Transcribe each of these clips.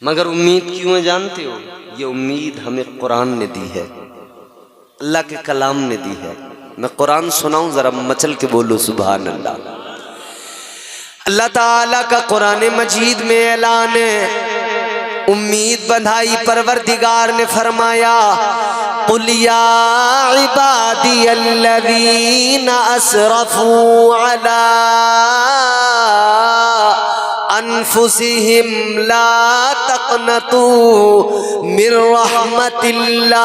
मगर उम्मीद क्यों है जानते हो? ये उम्मीद हमें कुरान ने दी है, अल्लाह के कलाम ने दी है। मैं कुरान सुनाऊं, जरा मचल के बोलो सुभान अल्लाह। अल्लाह ताला का कुरान मजीद में ऐलान है, उम्मीद बंधाई परवरदिगार ने फरमाया, कुल या इबादी अल्लज़ीना असरफू अला अनफुसिहिम ला तक़नतू मिन रहमतिल्लाह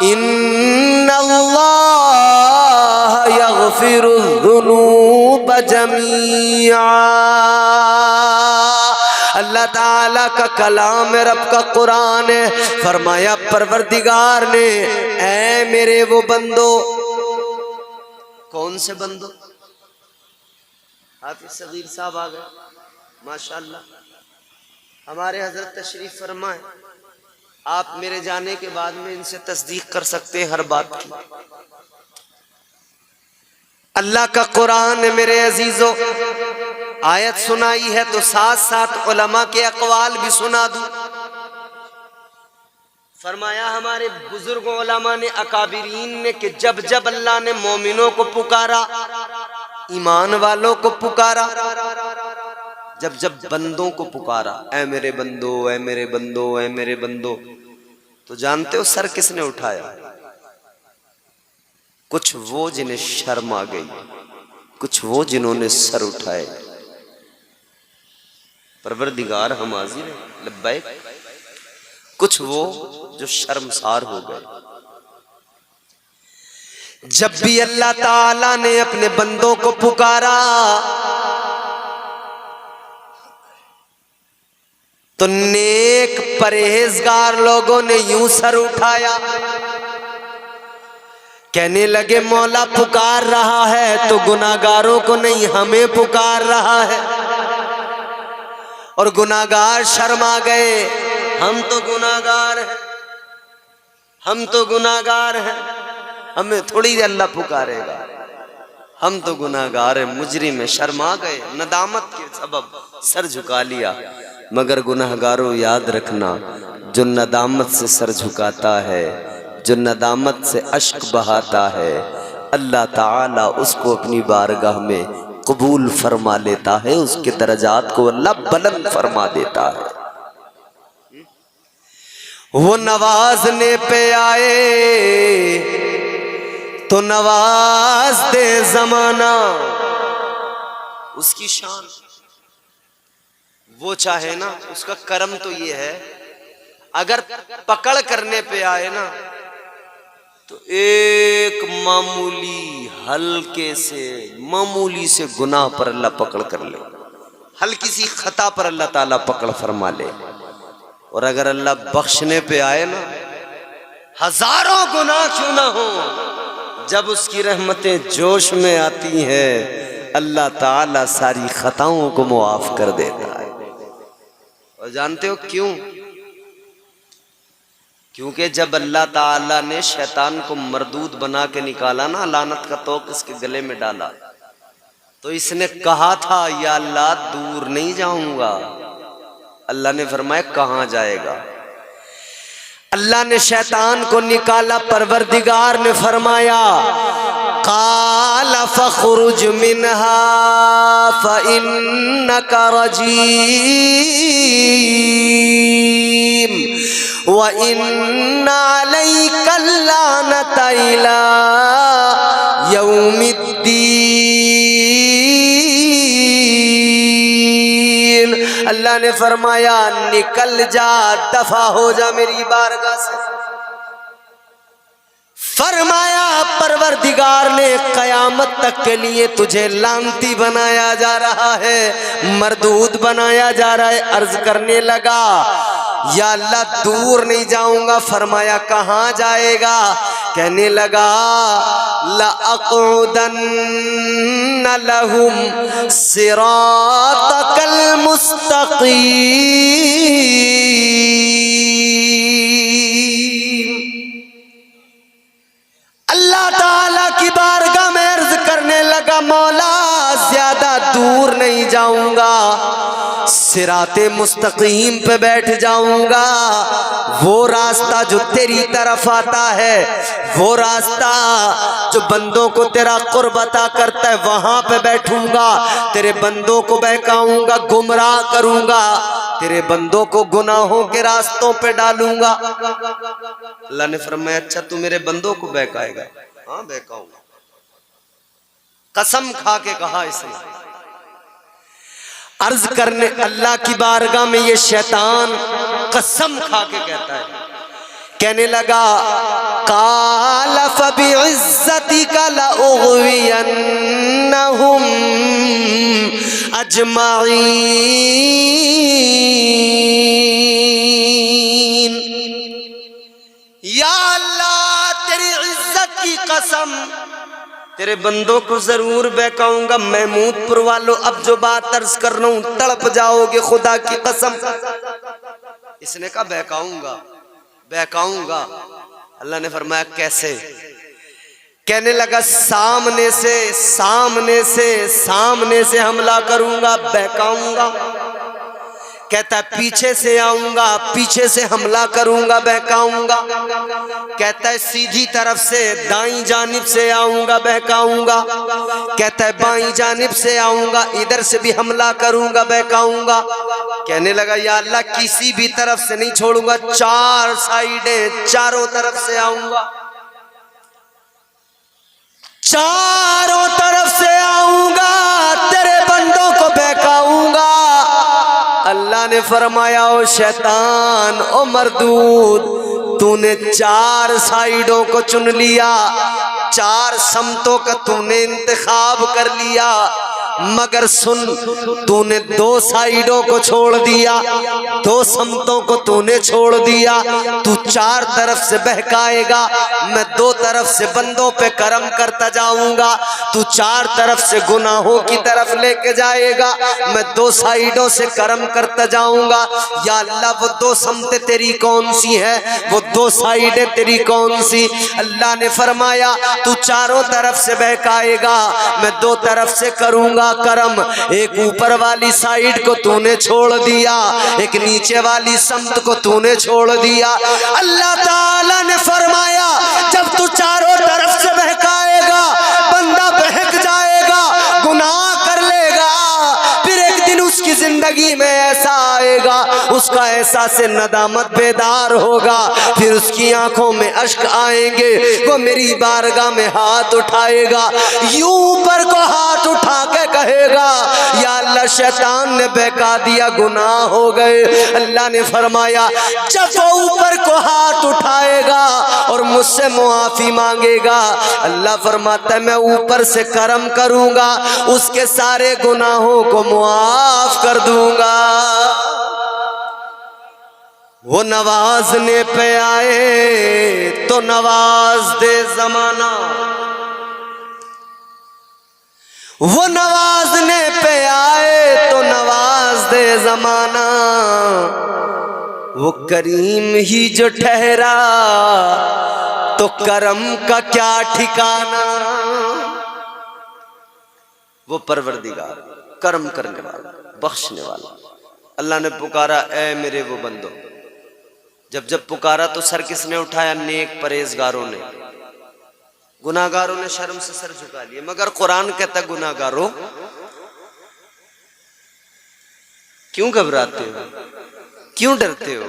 इन्नल्लाह यग़फिरुज़्ज़ुनूब जमीआ। अल्लाह ताला का कलाम है, रब का कुरान है। फरमाया परवरदिगार ने, ऐ मेरे वो बंदो। कौन से बंदो? हाफिज सगीर साहब आ गए, माशाअल्लाह। हमारे हजरत तशरीफ फरमाए, आप मेरे जाने के बाद में इनसे तस्दीक कर सकते हैं हर बात की। अल्लाह का कुरान है मेरे अजीजों, आयत सुनाई है तो साथ साथ उलमा के अकवाल भी सुना दूं। फरमाया हमारे बुजुर्ग उलमा ने, अकाबिरीन ने, कि जब जब अल्लाह ने मोमिनों को पुकारा, ईमान वालों को पुकारा, जब जब बंदों को पुकारा, ऐ मेरे बंदो, ऐ मेरे बंदो, ऐ मेरे बंदो, तो जानते हो सर किसने उठाया? कुछ वो जिन्हें शर्म आ गई, कुछ वो जिन्होंने सर उठाए। परवरदिगार हम हाजिर हैं, लब्बैक। कुछ वो जो शर्मसार हो गए। जब भी अल्लाह ताला ने अपने बंदों को पुकारा तो नेक परहेजगार लोगों ने यूं सर उठाया, कहने लगे मौला पुकार रहा है तो गुनाहगारों को नहीं, हमें पुकार रहा है। और गुनाहगार शर्मा गए, हम तो गुनाहगार हैं, हम तो गुनाहगार हैं, हमें थोड़ी अल्लाह पुकारेगा, हम तो गुनाहगार हैं। मुजरिम है, शर्मा गए, नदामत के सबब सर झुका लिया। मगर गुनाहगारों याद रखना, जो नदामत से सर झुकाता है, जो नदामत से अश्क बहाता है, अल्लाह ताला उसको अपनी बारगाह में कबूल फरमा लेता है, उसके दर्जात को अल्लाह बुलंद फरमा देता है। वो नवाजने पे आए तो नवाज दे जमाना, उसकी शान। वो चाहे ना, उसका कर्म तो ये है, अगर पकड़ करने पे आए ना तो एक मामूली हल्के से, मामूली से गुनाह पर अल्लाह पकड़ कर ले, हल्की सी खता पर अल्लाह ताला पकड़ फरमा ले। और अगर अल्लाह बख्शने पे आए ना, हजारों गुनाह क्यों ना हो, जब उसकी रहमतें जोश में आती हैं, अल्लाह ताला सारी खताओं को मुआफ कर देता है। और जानते हो क्यों? क्योंकि जब अल्लाह ताला ने शैतान को मरदूद बना के निकाला ना, लानत का तोक इसके गले में डाला, तो इसने कहा था या अल्लाह दूर नहीं जाऊंगा। अल्लाह ने फरमाया कहां जाएगा? अल्लाह ने शैतान को निकाला, परवरदिगार ने फरमाया काला फखरुज मिनहा फइन्नका रजीम व इन्ना अलैका लानता इला यौमिद्दीन। अल्लाह ने फरमाया निकल जा, दफा हो जा मेरी बारगाह से। फरमाया परवरदिगार ने कयामत तक के लिए तुझे लानती बनाया जा रहा है, मरदूद बनाया जा रहा है। अर्ज करने लगा या अल्लाह दूर नहीं जाऊंगा। फरमाया कहां जाएगा? कहने लगा लअक़उदन्न लहुम सिरातकल मुस्तक़ीम। अल्लाह ताला की बारगाह में अर्ज करने लगा मौला ज्यादा दूर नहीं जाऊंगा, सिराते मुस्तकीम पे बैठ जाऊंगा। वो रास्ता जो तेरी तरफ आता है, वो रास्ता जो बंदों को तेरा कुर्ब अता करता है, वहां पे बैठूंगा। तेरे बंदों को बहकाऊंगा, गुमराह करूंगा, तेरे बंदों को गुनाहों के रास्तों पे डालूंगा। अल्लाह ने फरमाया अच्छा तू मेरे बंदों को बहकाएगा? हाँ बहकाऊंगा। कसम खा के कहा इसने। अर्ज करने अल्लाह की बारगाह में ये शैतान कसम खा के कहता है, कहने लगा काल फबिइज्जतिका लउग़वियन्नहुम अजमाइन। या अल्लाह तेरी इज्जत की कसम, तेरे बंदों को जरूर बहकाऊंगा। महमूदपुर वालों अब जो बात अर्ज कर रहा हूं तड़प जाओगे, खुदा की कसम। इसने कहा बहकाऊंगा बहकाऊंगा। अल्लाह ने फरमाया कैसे? कहने लगा सामने से हमला करूंगा, बहकाऊंगा। कहता है पीछे से आऊंगा, पीछे से हमला करूंगा, बहकाऊंगा। कहता है सीधी तरफ से दाईं जानिब से आऊंगा, बहकाऊंगा। कहता है बाईं जानिब से आऊंगा, इधर से भी हमला करूंगा, बहकाऊंगा। कहने लगा या अल्लाह किसी भी तरफ से नहीं छोड़ूंगा, चार साइडें, चारों तरफ से आऊंगा, चारों तरफ से आऊंगा, तेरे बंदों को बहकाऊंगा। अल्लाह ने फरमाया ओ शैतान, ओ मरदूद, तूने चार साइडों को चुन लिया, चार समतों का तूने इंतखाब कर लिया, मगर सुन तूने दो साइडों को छोड़ दिया, दो समतों को तूने छोड़ दिया। तू चार तरफ से बहकाएगा, मैं दो तरफ से बंदों पे करम करता जाऊंगा। तू चार तरफ से गुनाहों की तरफ लेके जाएगा, मैं दो साइडों से करम करता जाऊंगा। या अल्लाह वो दो समतें तेरी कौन सी है, वो दो साइडें तेरी कौन सी? अल्लाह ने फरमाया तू चारों तरफ से बहकाएगा, मैं दो तरफ से करूंगा करम। एक ऊपर वाली साइड को तूने छोड़ दिया, एक नीचे वाली समत को तूने छोड़ दिया। अल्लाह ताला ने फरमाया जब तू चारों तरफ से बहकाएगा, बंदा बहक जाएगा, गुनाह कर लेगा, फिर एक दिन उसकी जिंदगी में ऐसा आएगा, उसका एहसास नदामत बेदार होगा, फिर उसकी आंखों में अश्क आएंगे, वो मेरी बारगाह में हाथ उठाएगा, यूं ऊपर को हाथ उठा के कहेगा या अल्लाह शैतान ने बहका दिया, गुनाह हो गए। अल्लाह ने फरमाया जब वो ऊपर को हाथ उठाएगा और मुझसे मुआफी मांगेगा, अल्लाह फरमाता है मैं ऊपर से करम करूंगा, उसके सारे गुनाहों को मुआफ कर दूंगा। वो नवाजने पे आए तो नवाज दे जमाना, वो नवाजने पे आए तो नवाज दे जमाना, वो करीम ही जो ठहरा तो करम का क्या ठिकाना। वो परवरदिगार करम करने वाला, बख्शने वाला। अल्लाह ने पुकारा ऐ मेरे वो बंदो, जब जब पुकारा तो सर किसने उठाया? नेक परहेजगारों ने। गुनाहगारों ने शर्म से सर झुका लिए, मगर कुरान कहता गुनाहगारों क्यों घबराते हो, क्यों डरते हो?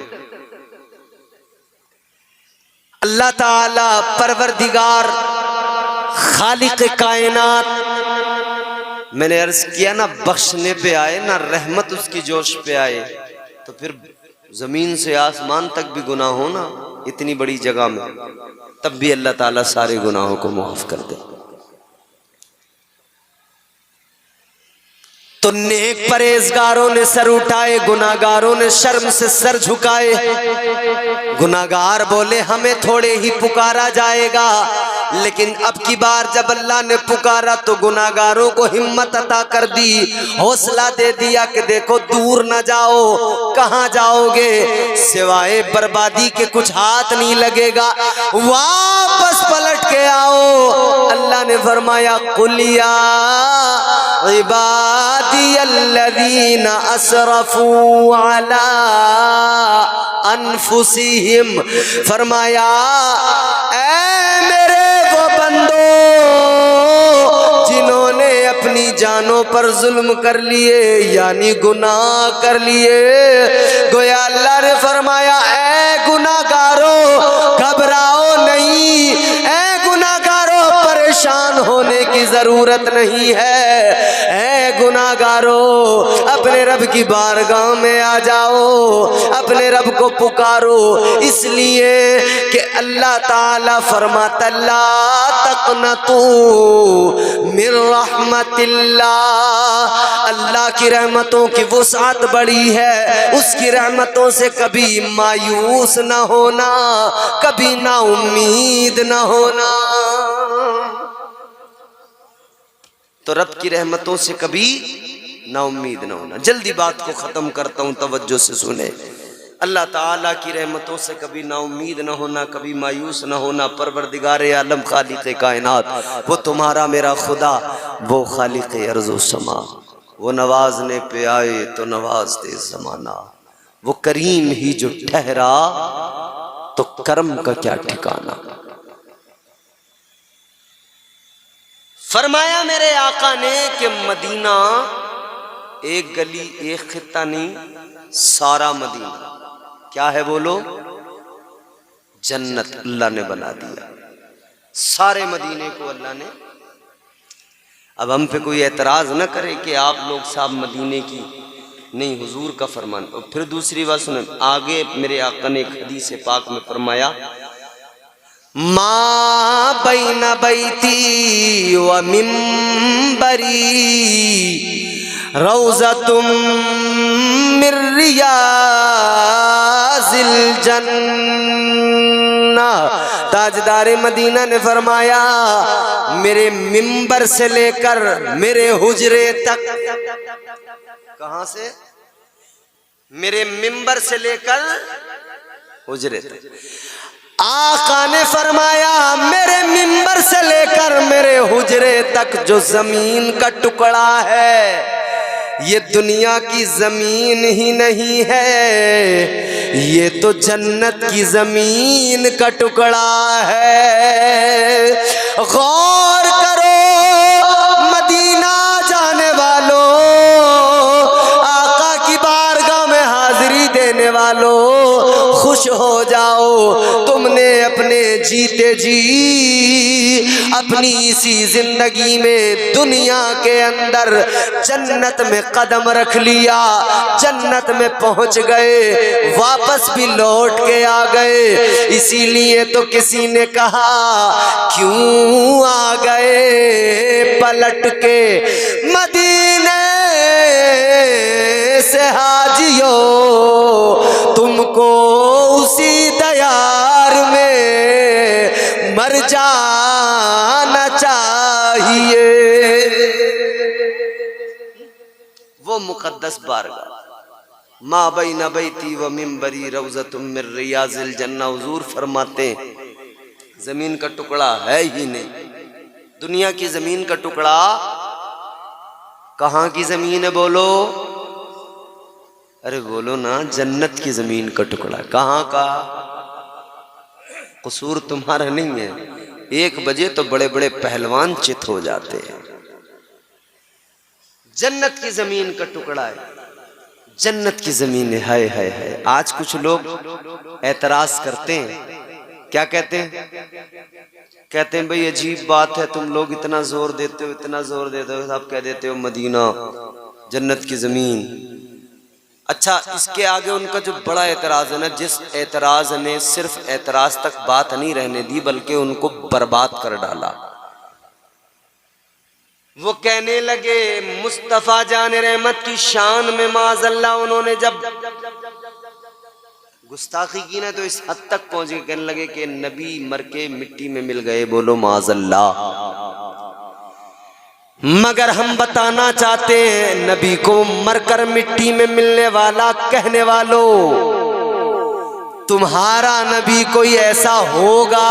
अल्लाह ताला परवरदिगार खालिक कायनात, मैंने अर्ज किया ना बख्शने पे आए ना रहमत उसकी जोश पे आए, तो फिर जमीन से आसमान तक भी गुनाह हो ना इतनी बड़ी जगह में, तब भी अल्लाह ताला सारे गुनाहों को माफ कर दे। तो नेक परहेजगारों ने सर उठाए, गुनाहगारों ने शर्म से सर झुकाए। गुनाहगार बोले हमें थोड़े ही पुकारा जाएगा, लेकिन अब की बार जब अल्लाह ने पुकारा तो गुनाहगारों को हिम्मत अता कर दी, हौसला दे दिया कि देखो दूर न जाओ, कहां जाओगे, सिवाय बर्बादी के कुछ हाथ नहीं लगेगा, वापस पलट के आओ। अल्लाह ने फरमाया कुलिया इबादियल्लज़ीना असरफू अला अनफुसिहिम, फरमाया ऐ मेरे वो बंदो जिन्होंने अपनी जानों पर जुल्म कर लिए यानी गुनाह कर लिए। गोया अल्लाह ने फरमाया ऐ गुनाहगारो घबराओ नहीं, ऐ गुनाहगारो परेशान होने की जरूरत नहीं है। ऐ गुनाहगारो अपने रब की बारगाह में आ जाओ, अपने रब को पुकारो, इसलिए कि अल्लाह ताला फरमाता ला तक़नतू मिन रहमतिल्लाह, अल्लाह की रहमतों की वुसअत बड़ी है, उसकी रहमतों से कभी मायूस न होना, कभी ना उम्मीद न होना। तो रब की रहमतों से कभी ना उम्मीद न होना। जल्दी बात को ख़त्म करता हूँ, तवज्जो से सुने। अल्लाह ताला की रहमतों से कभी ना उम्मीद न होना, कभी मायूस न होना। परवरदिगार आलम खालिक़ कायनात, वो तुम्हारा मेरा खुदा, वो खालिक़ अर्ज़ व समा, वो नवाजने पे आए तो नवाज दे ज़माना, वो करीम ही जो ठहरा तो करम का क्या ठिकाना। फरमाया मेरे आका ने कि मदीना एक गली एक खित्ता नहीं, सारा मदीना क्या है बोलो, जन्नत अल्लाह ने बना दिया, सारे मदीने को अल्लाह ने। अब हम पे कोई एतराज न करे कि आप लोग साहब मदीने की नहीं, हुजूर का फरमान। और फिर दूसरी बात सुने, आगे मेरे आका ने एक हदीस पाक में फरमाया मा बैना बैती व मिंबरी रौज़तुम मिन रियाज़िल जन्ना। ताजदार मदीना ने फरमाया मेरे मिंबर से लेकर मेरे हुजरे तक, कहां से, मेरे मिंबर से लेकर हुजरे तक, आका ने फरमाया मेरे मिंबर से लेकर मेरे हुजरे तक जो जमीन का टुकड़ा है, ये दुनिया की जमीन ही नहीं है, ये तो जन्नत की जमीन का टुकड़ा है। गौर करो मदीना जाने वालों, आका की बारगाह में हाजिरी देने वालों, खुश हो जाओ, तुमने अपने जीते जी अपनी इसी जिंदगी में दुनिया के अंदर जन्नत में कदम रख लिया, जन्नत में पहुंच गए, वापस भी लौट के आ गए। इसीलिए तो किसी ने कहा क्यों आ गए पलट के मदीने से हाजियो, तुमको उसी दयार में मर जाना चाहिए। वो मुकद्दस बारगाह मा बैना बैती व मिंबरी रौज़तुम मिन रियाज़िल जन्ना। हुजूर फरमाते जमीन का टुकड़ा है ही नहीं, दुनिया की जमीन का टुकड़ा कहाँ की जमीन है बोलो, अरे बोलो ना, जन्नत की जमीन का टुकड़ा। कहाँ का? कसूर तुम्हारा नहीं है, 1 बजे तो बड़े बड़े पहलवान चित हो जाते हैं। जन्नत की जमीन का टुकड़ा है, जन्नत की जमीन है। हाय हाय हाय। आज कुछ लोग एतराज करते हैं, क्या कहते हैं? कहते हैं भाई अजीब बात है, तुम लोग इतना जोर देते हो, इतना जोर देते हो, आप कह देते हो मदीना जन्नत की जमीन। अच्छा, इसके आगे उनका जो बड़ा एतराज है ना, जिस एतराज ने सिर्फ एतराज तक बात नहीं रहने दी बल्कि उनको बर्बाद कर डाला। वो कहने लगे मुस्तफा जान रहमत की शान में माज़अल्लाह उन्होंने जब गुस्ताखी की ना, तो इस हद तक पहुंच गए, कहने लगे कि नबी मर के मिट्टी में मिल गए। बोलो माज़अल्लाह। मगर हम बताना चाहते हैं, नबी को मरकर मिट्टी में मिलने वाला कहने वालों, तुम्हारा नबी कोई ऐसा होगा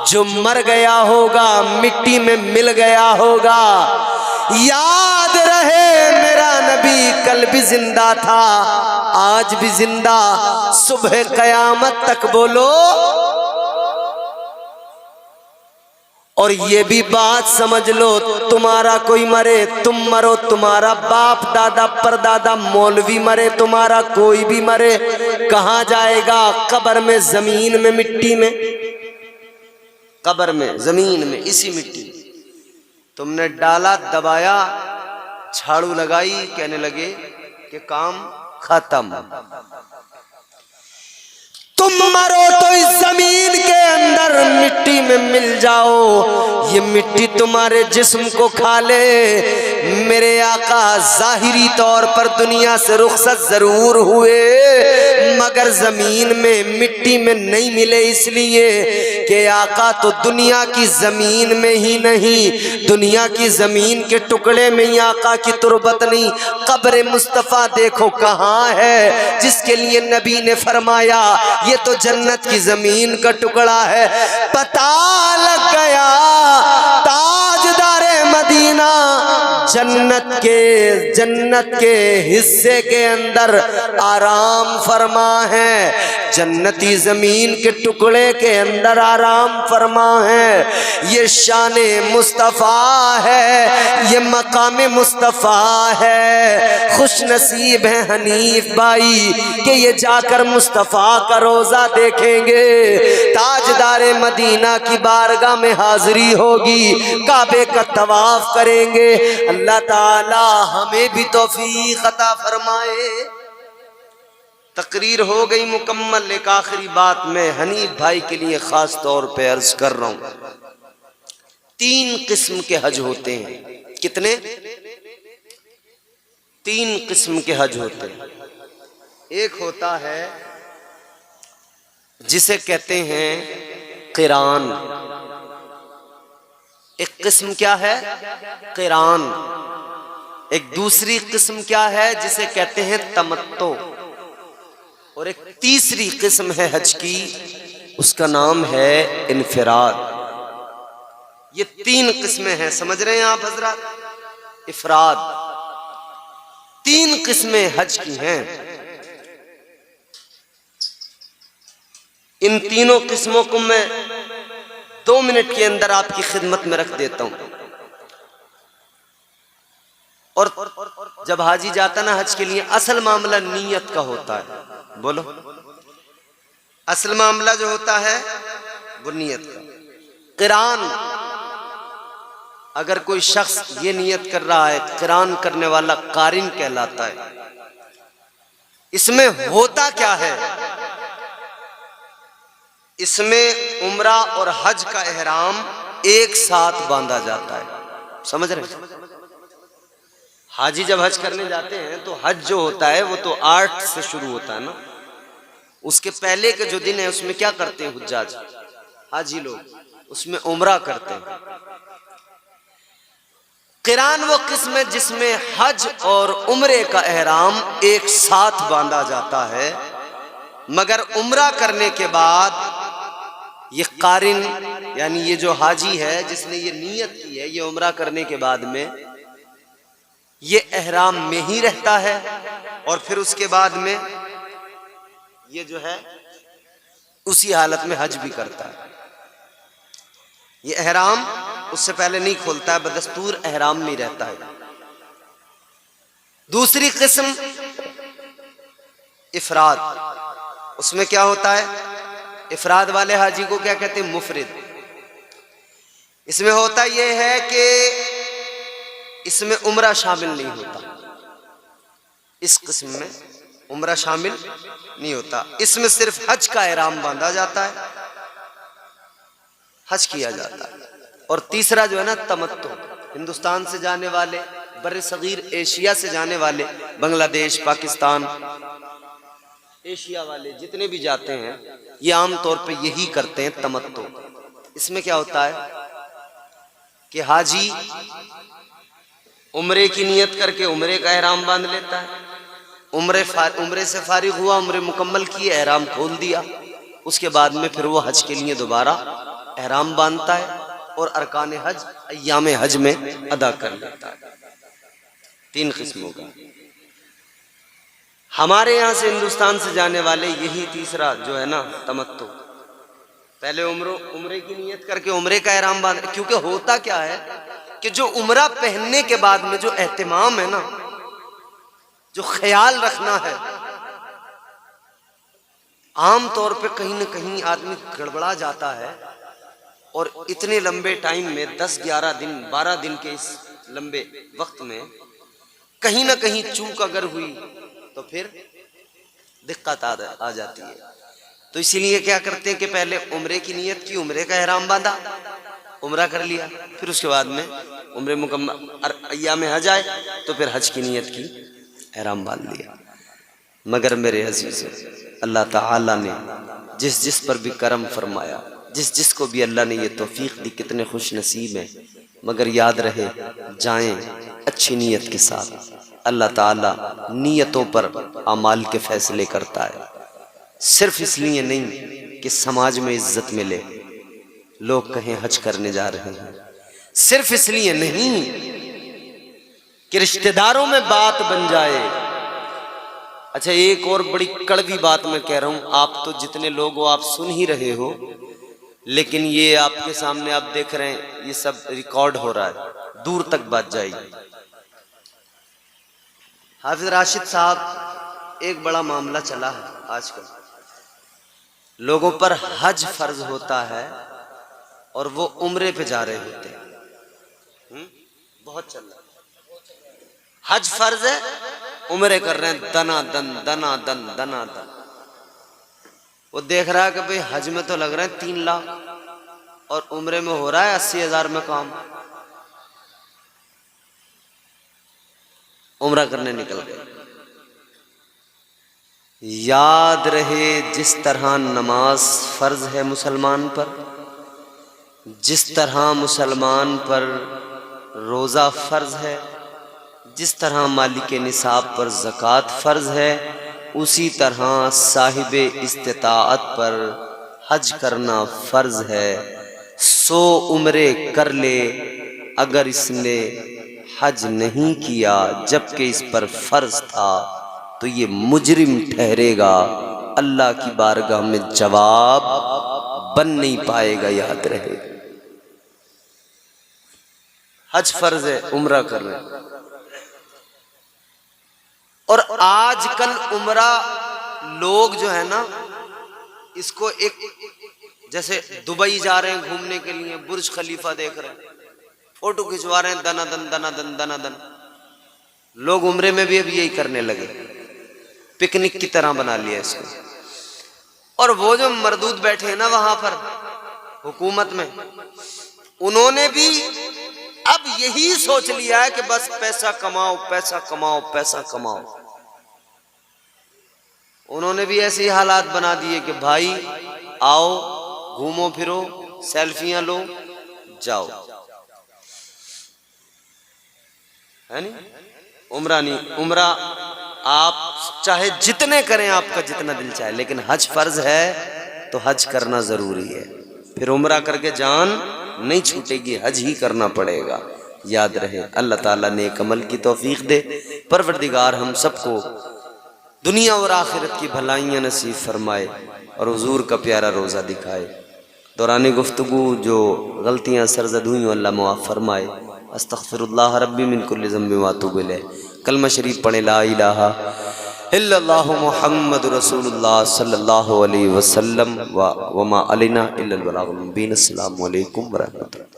जो मर गया होगा, मिट्टी में मिल गया होगा, याद रहे मेरा नबी कल भी जिंदा था, आज भी जिंदा, सुबह कयामत तक बोलो। और ये भी बात समझ लो, तुम्हारा कोई मरे तुम मरो, तुम्हारा बाप दादा परदादा मौलवी मरे, तुम्हारा कोई भी मरे, कहाँ जाएगा? कब्र में, जमीन में, मिट्टी में, कब्र में, जमीन में, इसी मिट्टी में। तुमने डाला, दबाया, झाड़ू लगाई, कहने लगे कि काम खत्म। तुम मरो तो इस जमीन के अंदर मिट्टी में मिल जाओ, ये मिट्टी तुम्हारे जिस्म को खा ले। मेरे आका जाहिरी तौर पर दुनिया से रुखसत जरूर हुए, मगर जमीन में, मिट्टी में नहीं मिले, इसलिए कि आका तो दुनिया की जमीन में ही नहीं, दुनिया की जमीन के टुकड़े में ही आका की तुरबत नहीं। कब्र मुस्तफ़ा देखो कहाँ है, जिसके लिए नबी ने फरमाया ये तो जन्नत की जमीन का टुकड़ा है। पता लग गया ताजदारे मदीना जन्नत के हिस्से के अंदर आराम फरमा है, जन्नती जमीन के टुकड़े के अंदर आराम फरमा है। ये शाने मुस्तफ़ा है, ये मकाम मुस्तफ़ा है। खुश नसीब है हनीफ भाई कि ये जाकर मुस्तफ़ा का रोज़ा देखेंगे, ताजदारे मदीना की बारगाह में हाजिरी होगी, काबे का तवाफ करेंगे। अल्लाह ताला हमें भी तौफीक अता फरमाए। तकरीर हो गई मुकम्मल। एक आखिरी बात मैं हनीफ भाई के लिए खास तौर पे अर्ज कर रहा हूं। 3 किस्म के हज होते हैं। कितने? 3 किस्म के हज होते हैं। एक होता है जिसे कहते हैं क़िरान। एक किस्म क्या है? क़िरान। एक दूसरी किस्म क्या है? जिसे कहते हैं तमत्तो। और एक तीसरी किस्म है हज की, उसका नाम है इनफिराद। ये 3 किस्में हैं, समझ रहे हैं आप हजरात? इफराद। 3 किस्में हज की हैं। इन तीनों किस्मों को मैं 2 मिनट के अंदर आपकी खिदमत में रख देता हूं। और जब हाजी जाता ना हज के लिए, असल मामला नीयत का होता है। बोलो, असल मामला जो होता है वो नीयत का। क़िरान, अगर कोई शख्स ये नियत कर रहा है, क़िरान करने वाला कारिन कहलाता है। इसमें होता क्या है? इसमें उम्रा और हज का एहराम एक साथ बांधा जाता है। समझ रहे हैं? हाजी जब हज करने जाते हैं तो हज जो होता है वो तो 8 से शुरू होता है ना। उसके पहले के जो दिन है उसमें क्या करते हैं हुज्जाज, हाजी लोग? उसमें उम्रा करते हैं। क़िरान वो किस्म है जिसमें हज और उम्रे का एहराम एक साथ बांधा जाता है, मगर उम्रा करने के बाद ये कारिन यानी ये जो हाजी है जिसने ये नियत की है, ये उम्रा करने के बाद में ये एहराम में ही रहता है। और फिर उसके बाद में ये जो है उसी हालत में हज भी करता है। ये एहराम उससे पहले नहीं खोलता है, बदस्तूर एहराम में रहता है। दूसरी किस्म इफराद। उसमें क्या होता है? इफराद वाले हाजी को क्या कहते हैं? मुफरिद। इसमें होता यह है कि इसमें उम्रा शामिल नहीं होता। इस किस्म में उम्रा शामिल नहीं होता। इसमें सिर्फ हज का एहराम बांधा जाता है, हज किया जाता है। और तीसरा जो है ना तमत्तो, हिंदुस्तान से जाने वाले, बर्रे सगीर एशिया से जाने वाले, बांग्लादेश, पाकिस्तान, एशिया वाले जितने भी जाते हैं ये आम तौर पे यही करते हैं, तमत्तो। इसमें क्या होता है कि हाजी उम्रे की नियत करके उम्रे का एहराम बांध लेता है। उम्रे से फारिग हुआ, उम्रे मुकम्मल की, एहराम खोल दिया। उसके बाद में फिर वो हज के लिए दोबारा एहराम बांधता है। और अरकान हज अय्याम हज में अदा कर लेता है। 3 किस्मों का। हमारे यहाँ से हिंदुस्तान से जाने वाले यही तीसरा जो है ना तमत्तु, पहले उम्रे की नियत करके उम्रे का एहराम बांध। क्योंकि होता क्या है कि जो उम्रा पहनने के बाद में जो एहतिमाम है ना, जो ख्याल रखना है, आम तौर पे कहीं ना कहीं आदमी गड़बड़ा जाता है और इतने लंबे टाइम में 10-11 दिन 12 दिन के इस लंबे वक्त में कहीं ना कहीं चूक अगर हुई तो फिर दिक्कत आ जाती है। तो इसीलिए क्या करते हैं कि पहले उम्रे की नियत की, उम्रे का एहराम बांधा, उम्रा कर लिया, फिर उसके बाद में उम्रे मुकम्मल अय्याम हज आए तो फिर हज की नियत की, एहराम बांध लिया। मगर मेरे अजीज़ों, अल्लाह ताला ने जिस जिस पर भी करम फरमाया, जिस जिस को भी अल्लाह ने ये तौफीक दी, कितने खुश नसीब हैं। मगर याद रहे, जाएं अच्छी नीयत के साथ। अल्लाह ताला नीयतों पर अमाल के फैसले करता है। सिर्फ इसलिए नहीं कि समाज में इज्जत मिले, लोग कहें हज करने जा रहे हैं, सिर्फ इसलिए नहीं कि रिश्तेदारों में बात बन जाए। अच्छा, एक और बड़ी कड़वी बात मैं कह रहा हूं, आप तो जितने लोग हो आप सुन ही रहे हो, लेकिन ये आपके सामने आप देख रहे हैं, ये सब रिकॉर्ड हो रहा है, दूर तक बात जाएगी। हाफिज राशिद साहब, एक बड़ा मामला चला है आजकल, लोगों पर हज फर्ज होता है और वो उम्रे पे जा रहे होते हैं। बहुत चल रहा है, हज फर्ज है, उम्रे कर रहे हैं दनादन दनादन दनादन। वो देख रहा है कि भाई हज में तो लग रहे हैं 3 लाख और उम्रे में हो रहा है 80,000 में काम। उम्रा करने निकल गए। याद रहे, जिस तरह नमाज फर्ज है मुसलमान पर, जिस तरह मुसलमान पर रोज़ा फर्ज है, जिस तरह मालिक निसाब पर ज़कात फ़र्ज़ है, उसी तरह साहिब इस्तिताअत पर हज करना फ़र्ज़ है। 100 उम्रे कर ले, अगर इसने हज नहीं किया जबकि इस पर फ़र्ज़ था तो ये मुजरिम ठहरेगा, अल्लाह की बारगाह में जवाब बन नहीं पाएगा। याद रहे, हज फ़र्ज़ है, उम्रा कर रहे। और आजकल उम्रा लोग जो है ना, इसको एक जैसे दुबई जा रहे हैं घूमने के लिए, बुर्ज खलीफा देख रहे हैं, फोटो खिंचवा रहे हैं, दनादन दनादन दनादन। लोग उम्रे में भी अब यही करने लगे, पिकनिक की तरह बना लिया इसको। और वो जो मरदूद बैठे हैं ना वहां पर हुकूमत में, उन्होंने भी अब यही सोच लिया है कि बस पैसा कमाओ पैसा कमाओ पैसा कमाओ। उन्होंने भी ऐसे ही हालात बना दिए कि भाई आओ, घूमो फिरो, सेल्फियां लो, जाओ। है नहीं? उम्रा नहीं, उम्रा आप चाहे जितने करें, आपका जितना दिल चाहे, लेकिन हज फर्ज है तो हज करना जरूरी है। फिर उम्रा करके जान नहीं छूटेगी, हज ही करना पड़ेगा। याद रहे, अल्लाह ताला नेक अमल की तौफीक दे। परवरदिगार हम सबको दुनिया और आखिरत की भलाइयाँ नसीब फरमाए और हुजूर का प्यारा रोज़ा दिखाए। दौरान गुफ्तगू जो गलतियाँ सरज़द हुई अल्लाह मुआफ़ फरमाए। अस्तग़फिरुल्लाह रब्बी मिन कुल्लि ज़ंबिन व अतूबु इलैह। कलमा शरीफ पढ़े, ला इलाहा इल्लल्लाहु मुहम्मदुर रसूलुल्लाह सल्लल्लाहु अलैहि वसल्लम व मा अलैना इल्लल बलागुल मुबीन। अस्सलामु अलैकुम व रहमतुल्लाह।